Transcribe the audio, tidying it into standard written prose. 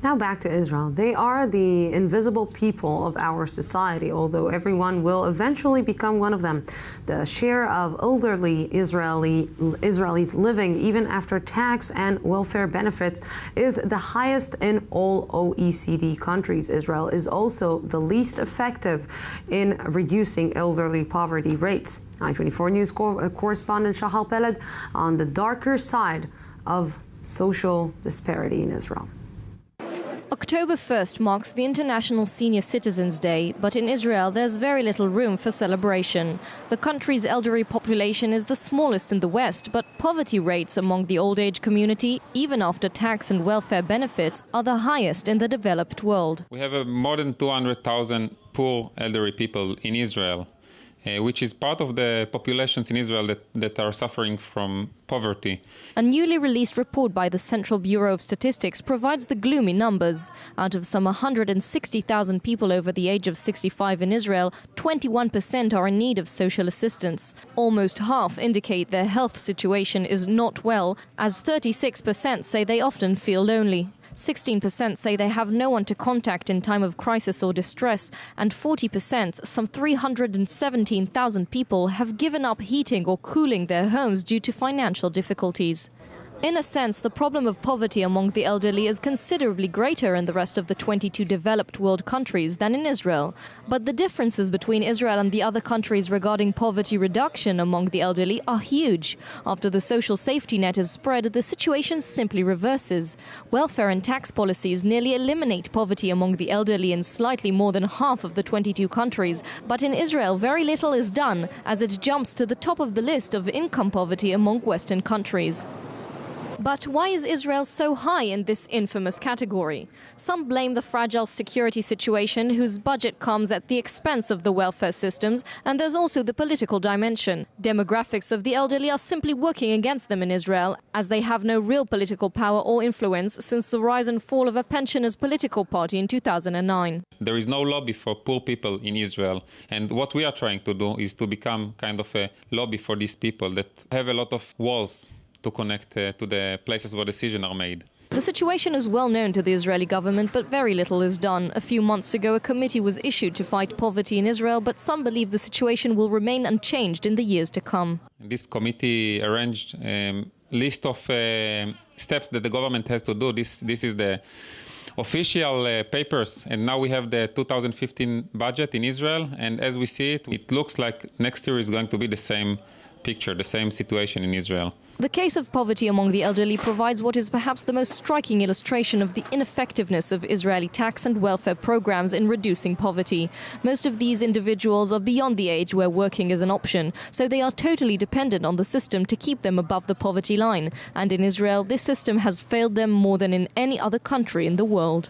Now back to Israel. They are the invisible people of our society, although everyone will eventually become one of them. The share of elderly Israelis living even after tax and welfare benefits is the highest in all OECD countries. Israel is also the least effective in reducing elderly poverty rates. i24 News correspondent Shachar Peled on the darker side of social disparity in Israel. October 1st marks the International Senior Citizens Day, but in Israel there's very little room for celebration. The country's elderly population is the smallest in the West, but poverty rates among the old age community, even after tax and welfare benefits, are the highest in the developed world. We have more than 200,000 poor elderly people in Israel, which is part of the populations in Israel that are suffering from poverty. A newly released report by the Central Bureau of Statistics provides the gloomy numbers. Out of some 160,000 people over the age of 65 in Israel, 21% are in need of social assistance. Almost half indicate their health situation is not well, as 36% say they often feel lonely. 16% say they have no one to contact in time of crisis or distress, and 40%, some 317,000 people, have given up heating or cooling their homes due to financial difficulties. In a sense, the problem of poverty among the elderly is considerably greater in the rest of the 22 developed world countries than in Israel. But the differences between Israel and the other countries regarding poverty reduction among the elderly are huge. After the social safety net is spread, the situation simply reverses. Welfare and tax policies nearly eliminate poverty among the elderly in slightly more than half of the 22 countries. But in Israel, very little is done, as it jumps to the top of the list of income poverty among Western countries. But why is Israel so high in this infamous category? Some blame the fragile security situation, whose budget comes at the expense of the welfare systems, and there's also the political dimension. Demographics of the elderly are simply working against them in Israel, as they have no real political power or influence since the rise and fall of a pensioners' political party in 2009. There is no lobby for poor people in Israel, and what we are trying to do is to become kind of a lobby for these people that have a lot of walls to connect to the places where decisions are made. The situation is well known to the Israeli government, but very little is done. A few months ago, a committee was issued to fight poverty in Israel, but some believe the situation will remain unchanged in the years to come. This committee arranged a list of steps that the government has to do. This is the official papers, and now we have the 2015 budget in Israel, and as we see it, it looks like next year is going to be the same picture, the same situation in Israel. The case of poverty among the elderly provides what is perhaps the most striking illustration of the ineffectiveness of Israeli tax and welfare programs in reducing poverty. Most of these individuals are beyond the age where working is an option, so they are totally dependent on the system to keep them above the poverty line. And in Israel, this system has failed them more than in any other country in the world.